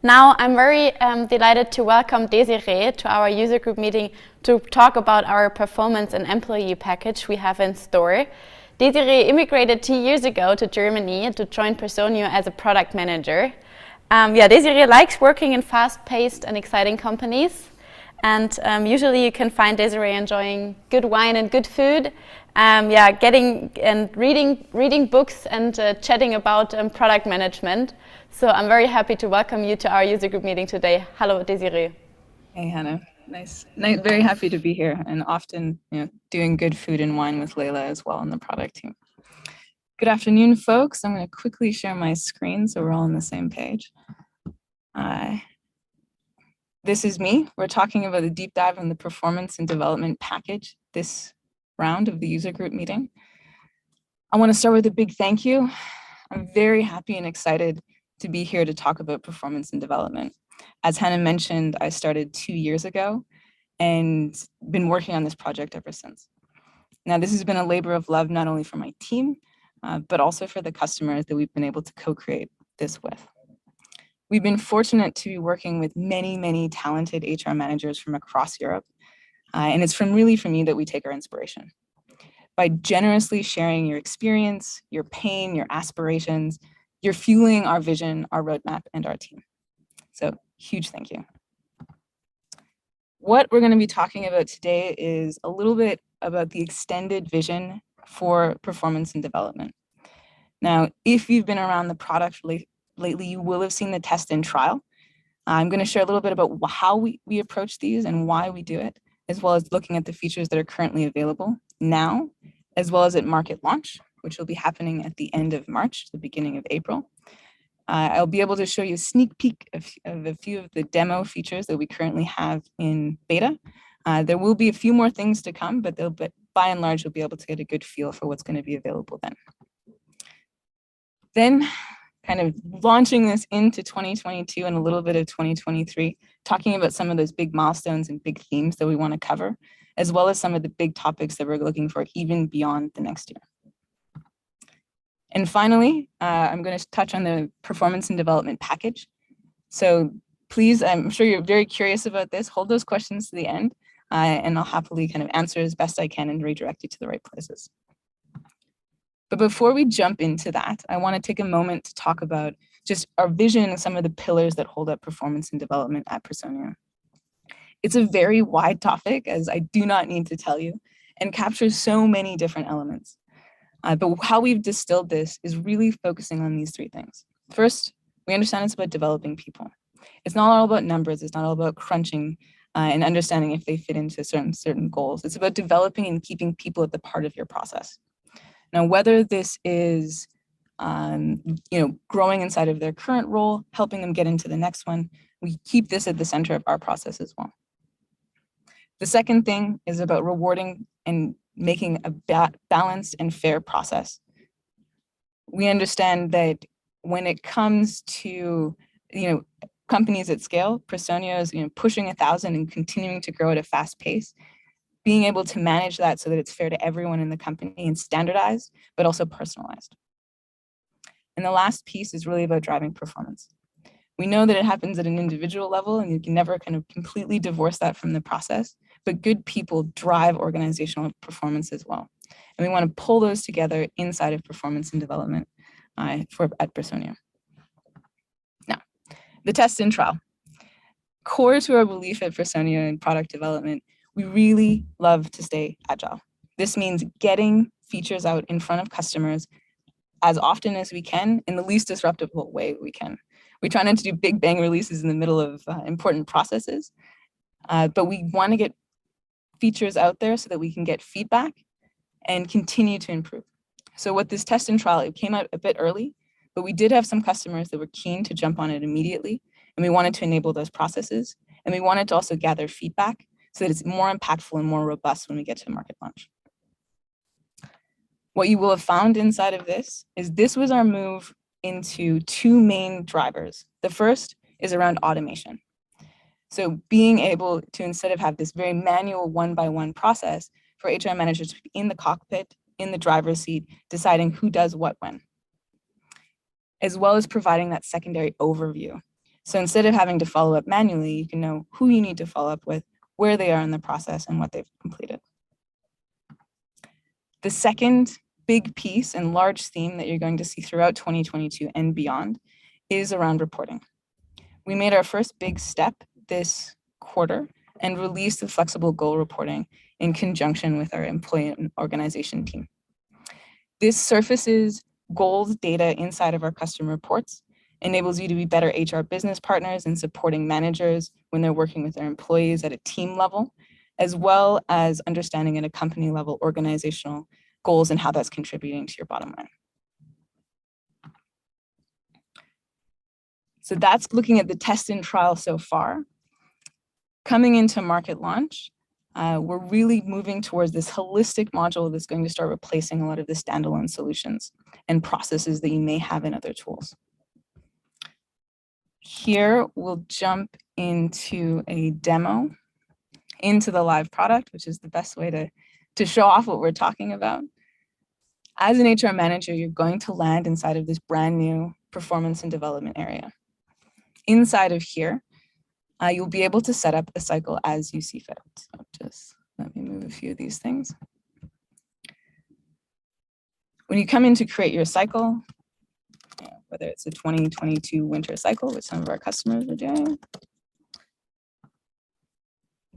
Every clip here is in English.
Now, I'm very delighted to welcome Desirai to our user group meeting to talk about our performance and employee package we have in store. Desirai immigrated 2 years ago to Germany to join Personios as a product manager. Desirai likes working in fast-paced and exciting companies. And usually you can find Desirai enjoying good wine and good food, getting and reading books and chatting about product management. So I'm very happy to welcome you to our user group meeting today. Hello, Desirai. Hey, Hannah. Nice. Very happy to be here, and often doing good food and wine with Layla as well on the product team. Good afternoon, folks. I'm going to quickly share my screen so we're all on the same page. This is me. We're talking about the deep dive on the performance and development package this round of the user group meeting. I want to start with a big thank you. I'm very happy and excited to be here to talk about performance and development. As Hannah mentioned, I started 2 years ago and been working on this project ever since. Now, this has been a labor of love, not only for my team, but also for the customers that we've been able to co-create this with. We've been fortunate to be working with many, many talented HR managers from across Europe. And it's from you that we take our inspiration. By generously sharing your experience, your pain, your aspirations, you're fueling our vision, our roadmap, and our team. So huge thank you. What we're going to be talking about today is a little bit about the extended vision for performance and development. Now, if you've been around the product lately, you will have seen the test and trial. I'm going to share a little bit about how we approach these and why we do it, as well as looking at the features that are currently available now, as well as at market launch, which will be happening at the end of March, the beginning of April. I'll be able to show you a sneak peek of a few of the demo features that we currently have in beta. There will be a few more things to come, but by and large, you'll be able to get a good feel for what's going to be available then. Then, kind of launching this into 2022 and a little bit of 2023, talking about some of those big milestones and big themes that we want to cover, as well as some of the big topics that we're looking for even beyond the next year. And finally, I'm going to touch on the performance and development package. So please, I'm sure you're very curious about this. Hold those questions to the end, and I'll happily kind of answer as best I can and redirect you to the right places. But before we jump into that, I want to take a moment to talk about just our vision and some of the pillars that hold up performance and development at Personios. It's a very wide topic, as I do not need to tell you, and captures so many different elements. But how we've distilled this is really focusing on these three things. First, we understand it's about developing people. It's not all about numbers. It's not all about crunching and understanding if they fit into certain goals. It's about developing and keeping people at the part of your process. Now, whether this is growing inside of their current role, helping them get into the next one, we keep this at the center of our process as well. The second thing is about rewarding and making a balanced and fair process. We understand that when it comes to companies at scale, Personios pushing 1,000 and continuing to grow at a fast pace, being able to manage that so that it's fair to everyone in the company and standardized, but also personalized. And the last piece is really about driving performance. We know that it happens at an individual level, and you can never kind of completely divorce that from the process, but good people drive organizational performance as well. And we want to pull those together inside of performance and development at Personios. Now, the test and trial. Core to our belief at Personios in product development, we really love to stay agile. This means getting features out in front of customers as often as we can in the least disruptive way we can. We try not to do big bang releases in the middle of important processes, but we want to get features out there so that we can get feedback and continue to improve. So with this test and trial, it came out a bit early, but we did have some customers that were keen to jump on it immediately, and we wanted to enable those processes, and we wanted to also gather feedback so that it's more impactful and more robust when we get to market launch. What you will have found inside of this was our move into two main drivers. The first is around automation. So being able to, instead of have this very manual one-by-one process, for HR managers to be in the cockpit, in the driver's seat, deciding who does what when, as well as providing that secondary overview. So instead of having to follow up manually, you can know who you need to follow up with, where they are in the process, and what they've completed. The second big piece and large theme that you're going to see throughout 2022 and beyond is around reporting. We made our first big step this quarter and released the flexible goal reporting in conjunction with our employee and organization team. This surfaces goals data inside of our customer reports, enables you to be better HR business partners in supporting managers when they're working with their employees at a team level, as well as understanding at a company level organizational goals and how that's contributing to your bottom line. So that's looking at the test and trial so far. Coming into market launch, we're really moving towards this holistic module that's going to start replacing a lot of the standalone solutions and processes that you may have in other tools. Here, we'll jump into a demo into the live product, which is the best way to show off what we're talking about. As an HR manager, you're going to land inside of this brand new performance and development area. Inside of here, you'll be able to set up a cycle as you see fit. So just let me move a few of these things. When you come in to create your cycle, whether it's a 2022 winter cycle, which some of our customers are doing,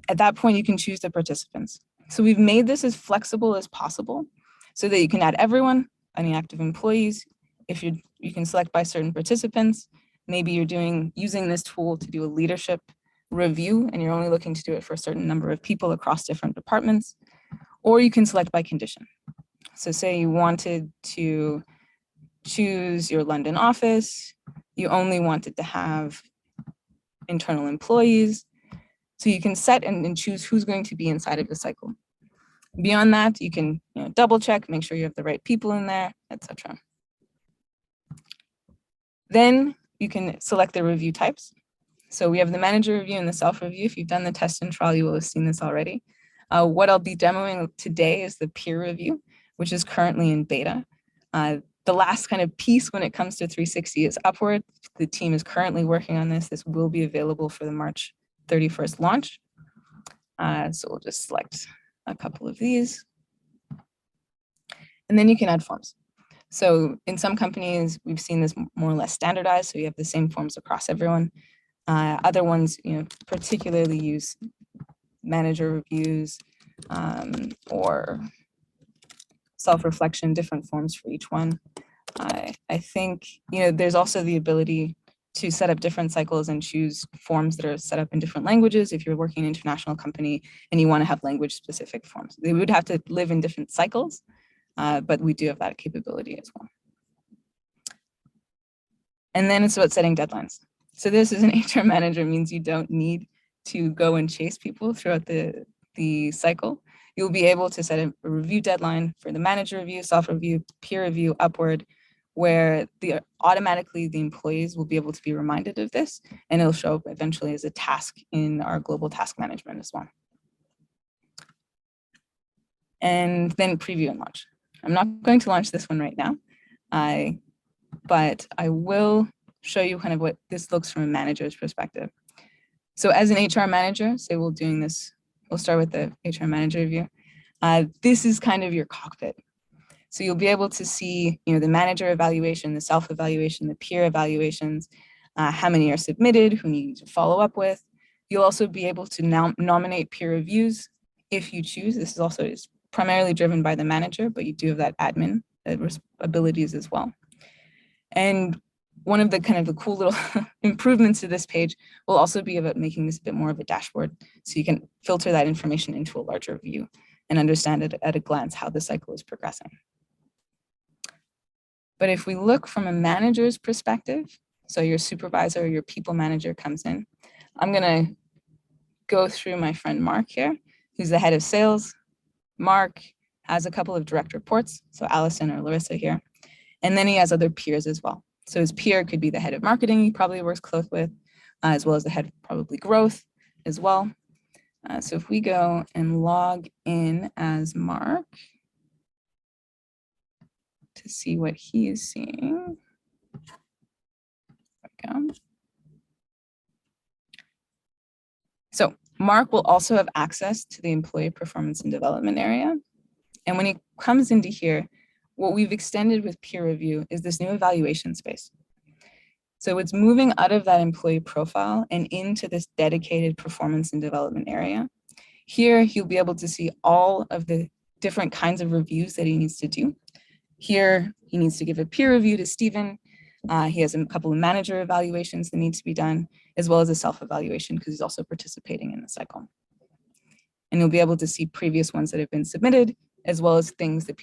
at that point, you can choose the participants. So we've made this as flexible as possible so that you can add everyone, any active employees. If you can select by certain participants. Maybe you're using this tool to do a leadership review and you're only looking to do it for a certain number of people across different departments, or you can select by condition. So say you wanted to choose your London office, you only wanted to have internal employees. So you can set and choose who's going to be inside of the cycle. Beyond that, you can double check, make sure you have the right people in there, etc. Then you can select the review types. So we have the manager review and the self-review. If you've done the test and trial, you will have seen this already. What I'll be demoing today is the peer review, which is currently in beta. The last kind of piece when it comes to 360 is Upward. The team is currently working on this. This will be available for the March 31st launch. So we'll just select a couple of these. And then you can add forms. So in some companies, we've seen this more or less standardized, so you have the same forms across everyone. Other ones, particularly use manager reviews or self-reflection, different forms for each one. I think, there's also the ability to set up different cycles and choose forms that are set up in different languages. If you're working in an international company and you want to have language specific forms, they would have to live in different cycles, but we do have that capability as well. And then it's about setting deadlines. So this as an HR manager means you don't need to go and chase people throughout the cycle. You'll be able to set a review deadline for the manager review, self-review, peer review, Upward, where automatically the employees will be able to be reminded of this, and it'll show up eventually as a task in our global task management as well. And then preview and launch. I'm not going to launch this one right now, but I will show you kind of what this looks from a manager's perspective. So as an HR manager, say we'll start with the HR manager review. This is kind of your cockpit. So you'll be able to see, the manager evaluation, the self-evaluation, the peer evaluations, how many are submitted, who you need to follow up with. You'll also be able to now nominate peer reviews if you choose. This is primarily driven by the manager, but you do have that admin abilities as well. And one of the kind of the cool little improvements to this page will also be about making this a bit more of a dashboard, so you can filter that information into a larger view and understand it at a glance how the cycle is progressing. But if we look from a manager's perspective, so your supervisor or your people manager comes in, I'm going to go through my friend Mark here, who's the head of sales. Mark has a couple of direct reports, so Allison or Larissa here, and then he has other peers as well. So his peer could be the head of marketing he probably works close with, as well as the head of probably growth as well. So if we go and log in as Mark to see what he is seeing. There we go. Mark will also have access to the employee performance and development area. And when he comes into here, what we've extended with peer review is this new evaluation space. So it's moving out of that employee profile and into this dedicated performance and development area. Here, he'll be able to see all of the different kinds of reviews that he needs to do. Here, he needs to give a peer review to Stephen. He has a couple of manager evaluations that need to be done, as well as a self-evaluation because he's also participating in the cycle. And you'll be able to see previous ones that have been submitted, as well as things that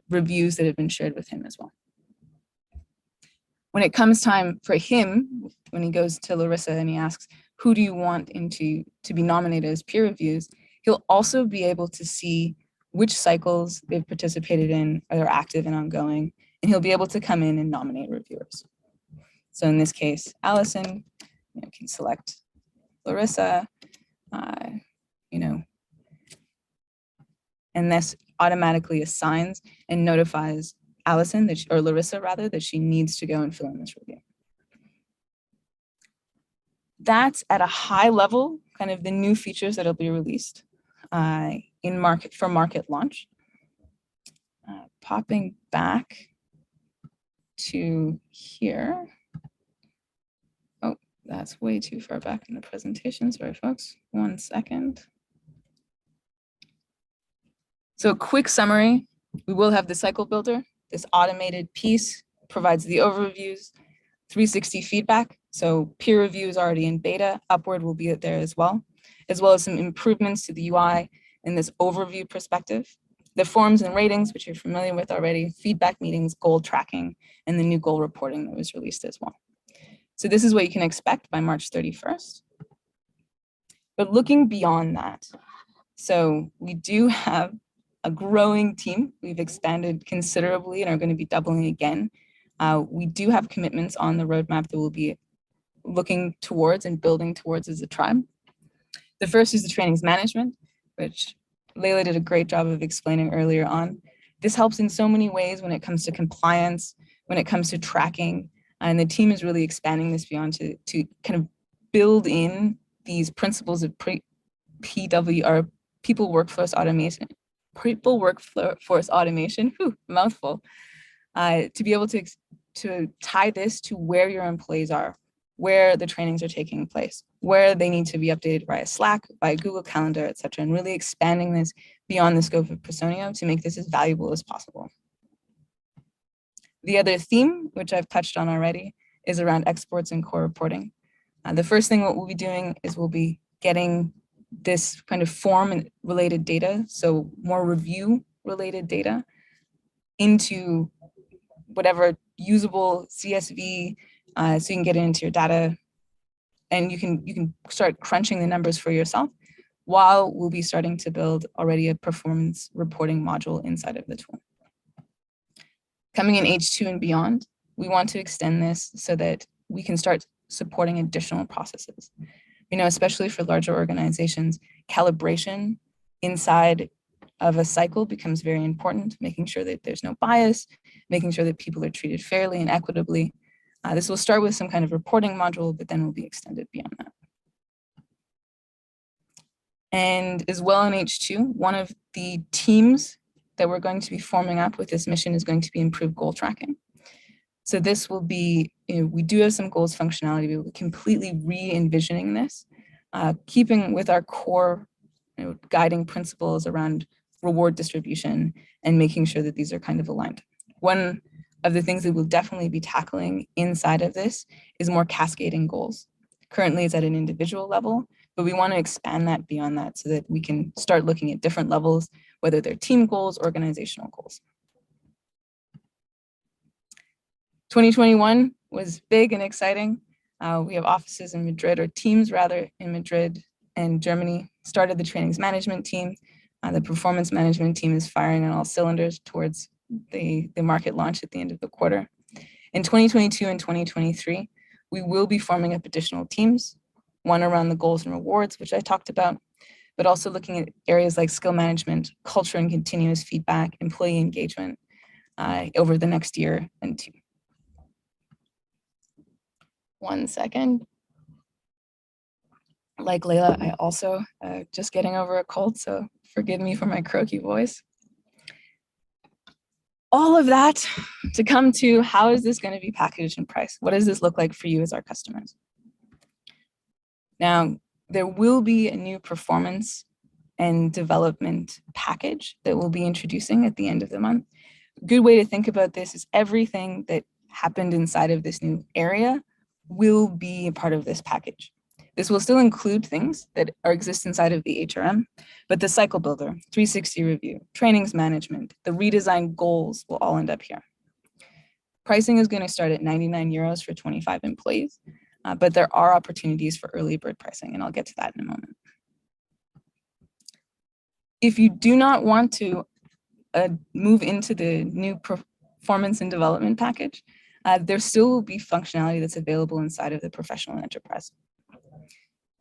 reviews that have been shared with him as well. When it comes time for him, when he goes to Larissa and he asks, who do you want to be nominated as peer reviews, he'll also be able to see which cycles they've participated in, are they active and ongoing, and he'll be able to come in and nominate reviewers. So in this case, Allison, can select Larissa, and this automatically assigns and notifies Allison, or Larissa rather, that she needs to go and fill in this review. That's at a high level, kind of the new features that'll be released for market launch. Popping back to here. Oh, that's way too far back in the presentation. Sorry, folks. 1 second. So a quick summary, we will have the cycle builder. This automated piece provides the overviews, 360 feedback. So peer review is already in beta, Upward will be there as well as some improvements to the UI in this overview perspective. The forms and ratings, which you're familiar with already, feedback meetings, goal tracking, and the new goal reporting that was released as well. So this is what you can expect by March 31st. But looking beyond that, so we do have a growing team. We've expanded considerably and are going to be doubling again. We do have commitments on the roadmap that we'll be looking towards and building towards as a tribe. The first is the trainings management, which Layla did a great job of explaining earlier on. This helps in so many ways when it comes to compliance, when it comes to tracking, and the team is really expanding this beyond to kind of build in these principles of PWR, people workforce automation, mouthful, to be able to tie this to where your employees are, where the trainings are taking place, where they need to be updated via Slack, via Google Calendar, et cetera, and really expanding this beyond the scope of Personio to make this as valuable as possible. The other theme, which I've touched on already, is around exports and core reporting. The first thing what we'll be doing is we'll be getting this kind of form related data, so more review related data, into whatever usable CSV, so you can get it into your data and you can start crunching the numbers for yourself, while we'll be starting to build already a performance reporting module inside of the tool. Coming in H2 and beyond, we want to extend this so that we can start supporting additional processes. Especially for larger organizations, calibration inside of a cycle becomes very important, making sure that there's no bias, making sure that people are treated fairly and equitably. This will start with some kind of reporting module, but then will be extended beyond that. And as well in H2, one of the teams that we're going to be forming up with this mission is going to be improved goal tracking. So this will be, we do have some goals functionality, but we're completely re-envisioning this, keeping with our core guiding principles around reward distribution and making sure that these are kind of aligned. One of the things that we'll definitely be tackling inside of this is more cascading goals. Currently it's at an individual level, but we want to expand that beyond that so that we can start looking at different levels, whether they're team goals, organizational goals. 2021 was big and exciting. We have offices in Madrid, or teams rather, in Madrid and Germany. Started the trainings management team. The performance management team is firing on all cylinders towards the market launch at the end of the quarter. In 2022 and 2023, we will be forming up additional teams, one around the goals and rewards, which I talked about, but also looking at areas like skill management, culture and continuous feedback, employee engagement over the next year and two. 1 second. Like Layla, I also just getting over a cold, so forgive me for my croaky voice. All of that to come to how is this going to be packaged and priced? What does this look like for you as our customers? Now, there will be a new performance and development package that we'll be introducing at the end of the month. A good way to think about this is everything that happened inside of this new area will be a part of this package. This will still include things that exist inside of the HRM, but the cycle builder, 360 review, trainings management, the redesigned goals will all end up here. Pricing is going to start at 99 euros for 25 employees, but there are opportunities for early bird pricing, and I'll get to that in a moment. If you do not want to move into the new performance and development package, there still will be functionality that's available inside of the professional enterprise.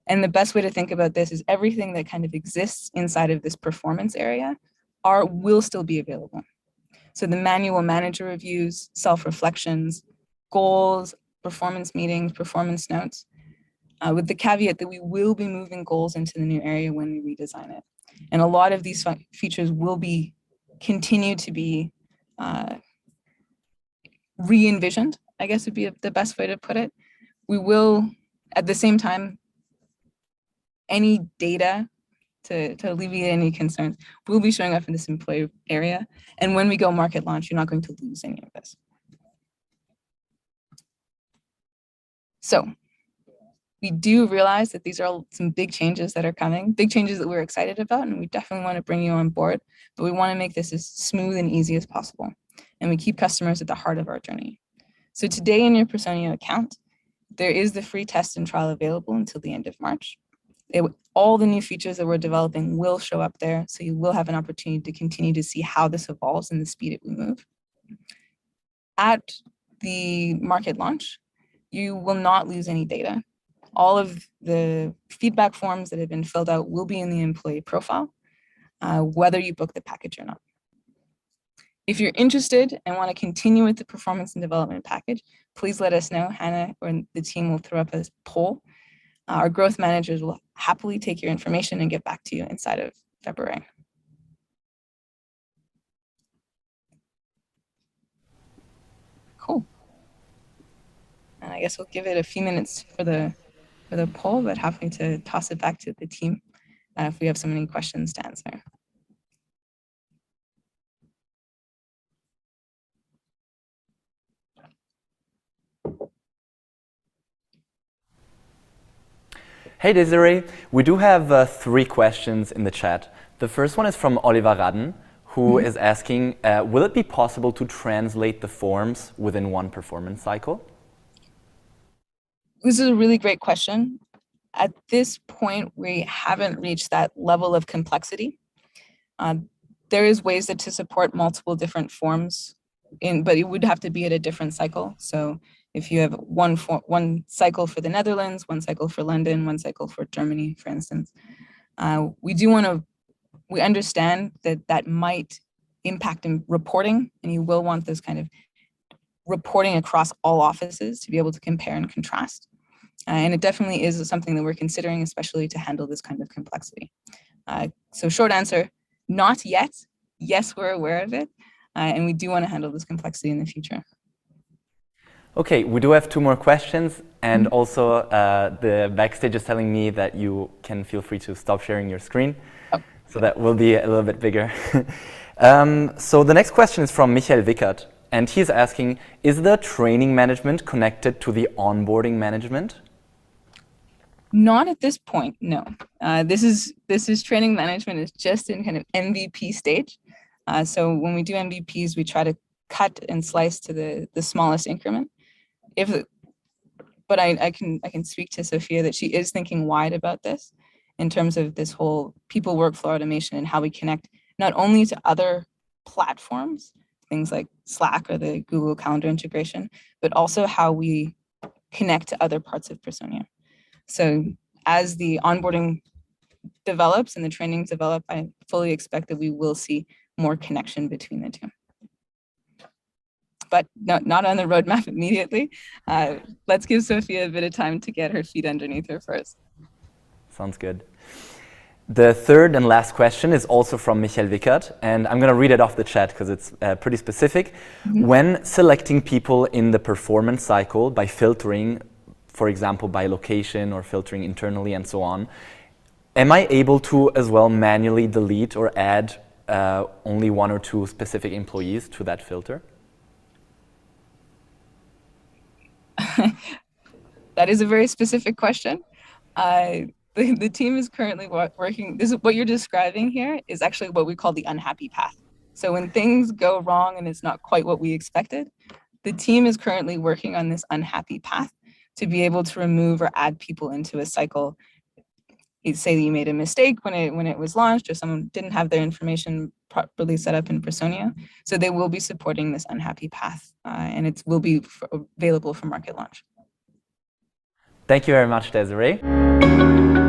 And the best way to think about this is everything that kind of exists inside of this performance area will still be available. So the manual manager reviews, self-reflections, goals, performance meetings, performance notes, with the caveat that we will be moving goals into the new area when we redesign it. And a lot of these features will be continue to be re-envisioned, I guess would be the best way to put it. We will, at the same time, any data to alleviate any concerns will be showing up in this employee area. And when we go market launch, you're not going to lose any of this. So we do realize that these are some big changes that are coming, big changes that we're excited about, and we definitely want to bring you on board, but we want to make this as smooth and easy as possible. And we keep customers at the heart of our journey. So today in your Personio account, there is the free test and trial available until the end of March. All the new features that we're developing will show up there, so you will have an opportunity to continue to see how this evolves and the speed at we move. At the market launch, you will not lose any data. All of the feedback forms that have been filled out will be in the employee profile, whether you book the package or not. If you're interested and want to continue with the performance and development package, please let us know. Hannah or the team will throw up a poll. Our growth managers will happily take your information and get back to you inside of February. Cool. And I guess we'll give it a few minutes for the poll, but happy to toss it back to the team if we have so many questions to answer. Hey Desirai, we do have 3 questions in the chat. The first one is from Oliver Radden, who is asking, will it be possible to translate the forms within one performance cycle? This is a really great question. At this point, we haven't reached that level of complexity. There is ways to support multiple different forms, but it would have to be at a different cycle. So if you have one cycle for the Netherlands, one cycle for London, one cycle for Germany, for instance, we understand that might impact in reporting, and you will want this kind of reporting across all offices to be able to compare and contrast. And it definitely is something that we're considering, especially to handle this kind of complexity. So short answer, not yet. Yes, we're aware of it, and we do want to handle this complexity in the future. Okay, we do have 2 more questions, and also the backstage is telling me that you can feel free to stop sharing your screen. Oh. So that will be a little bit bigger. So the next question is from Michael Wickert, and he's asking, is the training management connected to the onboarding management? Not at this point, no. This is training management is just in kind of MVP stage. So when we do MVPs, we try to cut and slice to the smallest increment. But I can speak to Sophia that she is thinking wide about this in terms of this whole people workflow automation and how we connect not only to other platforms, things like Slack or the Google Calendar integration, but also how we connect to other parts of Personio. So as the onboarding develops and the trainings develop, I fully expect that we will see more connection between the two. But not on the roadmap immediately. Let's give Sophia a bit of time to get her feet underneath her first. Sounds good. The third and last question is also from Michael Wickert, and I'm going to read it off the chat because it's pretty specific. When selecting people in the performance cycle by filtering, for example, by location or filtering internally and so on, am I able to as well manually delete or add only one or two specific employees to that filter? That is a very specific question. The team is currently working, this is what you're describing here is actually what we call the unhappy path. So when things go wrong and it's not quite what we expected, the team is currently working on this unhappy path to be able to remove or add people into a cycle. You'd say that you made a mistake when it was launched, or someone didn't have their information properly set up in Personio. So they will be supporting this unhappy path, and it will be available for market launch. Thank you very much, Desirai.